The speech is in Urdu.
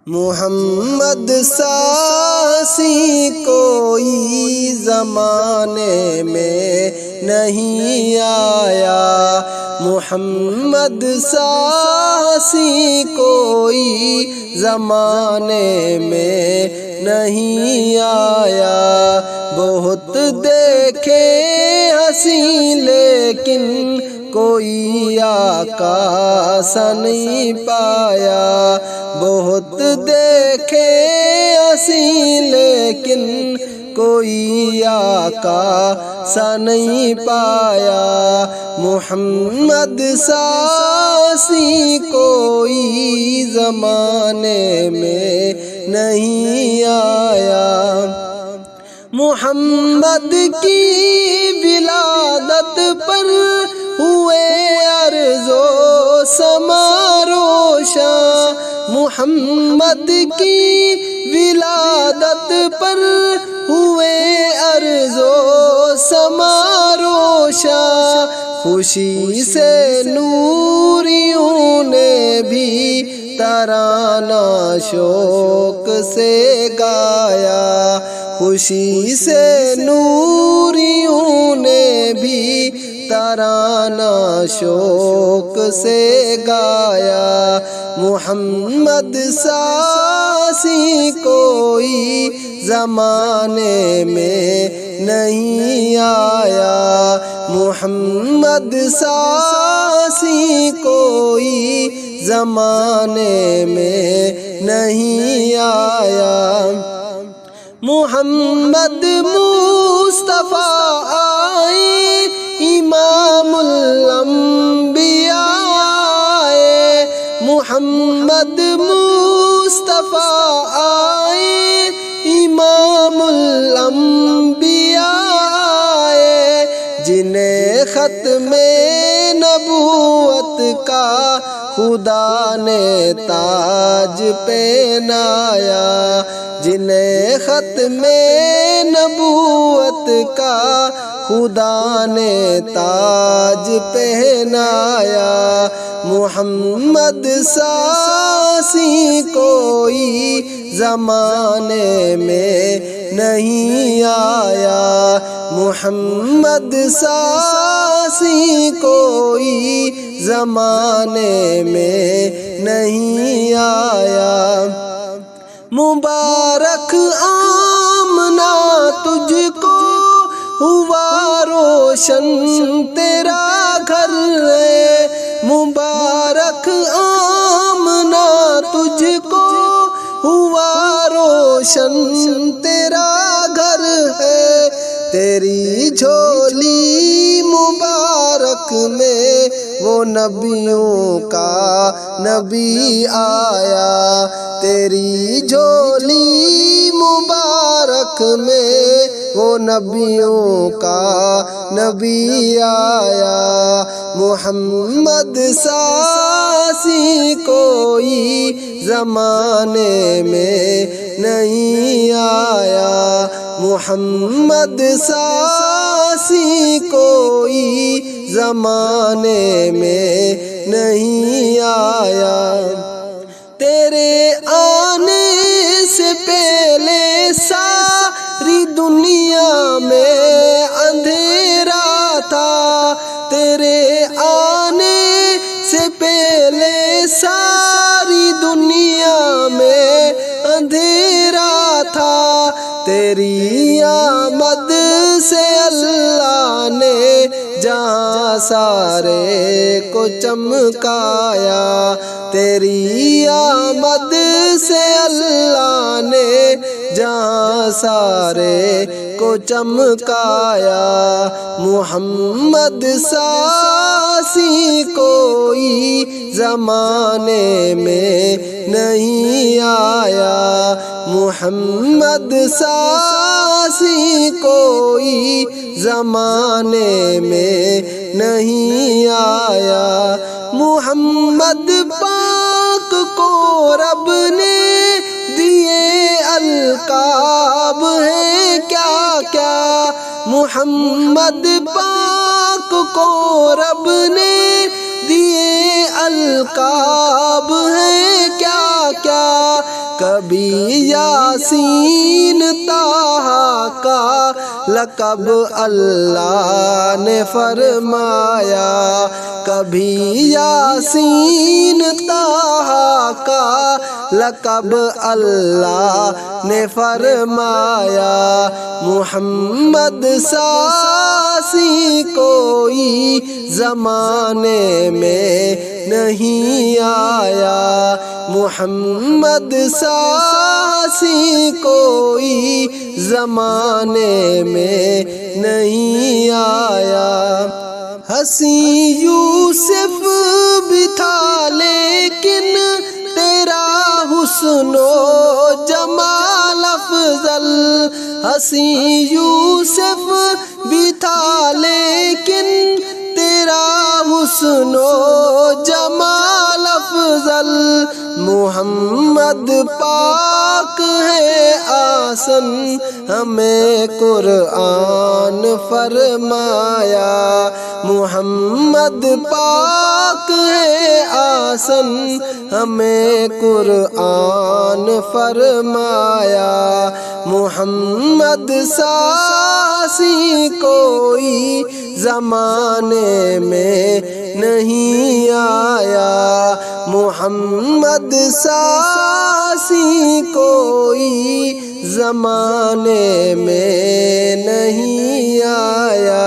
محمد ساسی کوئی زمانے میں نہیں آیا، محمد ساسی کوئی زمانے میں نہیں آیا۔ بہت دیکھے ہنسی لیکن کوئی آقا سا نہیں پایا، بہت دیکھے ہنسی لیکن کوئی آقا سا نہیں پایا۔ محمد ساسی کوئی زمانے میں نہیں آیا۔ محمد کی ولادت پر ہوئے ارض و سما روشن، محمد کی ولادت پر ہوئے ارض و سما روشن۔ خوشی سے نوریوں نے بھی ترانہ شوق سے گایا، خوشی سے نوریوں نے بھی ترانہ شوق سے گایا۔ محمد ساسی کوئی زمانے میں نہیں آیا، محمد ساسی کوئی زمانے میں نہیں آیا۔ محمد مصطفیٰ آئے امام الانبیاء آئے، محمد مصطفیٰ آئے امام الانبیاء آئے، جنہیں ختم نبوت کا خدا نے تاج پہنایا، جنہیں ختم نبوت کا خدا نے تاج پہنایا۔ محمد ساسی کوئی زمانے میں نہیں آیا، محمد ساسی کوئی زمانے میں نہیں آیا۔ مبارک آمنہ تجھ کو ہوا روشن تیرا گھر ہے، مبارک آمنہ تجھ کو ہوا روشن تیرا گھر ہے۔ تیری جھولی مبارک میں وہ نبیوں کا نبی آیا، تیری جھولی مبارک میں وہ نبیوں کا نبی آیا۔ محمد ساسی کوئی زمانے میں نہیں آیا، محمد ساسی کوئی زمانے میں نہیں آیا۔ تیرے آنے سے پہلے ساری دنیا میں اندھیرا تھا، تیرے آنے سے پہلے ساری دنیا میں اندھیرا تھا، تیری آمد سے اللہ نے جہاں سارے کو چمکایا، تیری آمد سے اللہ نے جہاں سارے کو چمکایا۔ محمد ساسی کوئی زمانے میں نہیں آیا، محمد ساسی کوئی زمانے میں نہیں آیا۔ محمد پاک کو رب نے دیے القاب ہیں کیا کیا، محمد پاک کو رب نے دیے القاب ہیں کیا کیا، کبھی یاسین طٰہٰ کا لقب اللہ نے فرمایا، کبھی یاسین طٰہٰ کا لقب اللہ نے فرمایا۔ محمد ساسی کوئی زمانے میں نہیں آیا، محمد ساسی کوئی زمانے میں نہیں آیا۔ حسین یوسف بھی تھا لیکن تیرا حسن و جمال افضل، حسین یوسف بھی تھا لیکن تیرا حسن و جمال افضل۔ محمد پاک ہے آسن ہمیں قرآن فرمایا، محمد پاک ہے آسن ہمیں قرآن فرمایا۔ محمد ساسی کوئی زمانے میں نہیں آیا، محمد ساسی کوئی زمانے میں نہیں آیا۔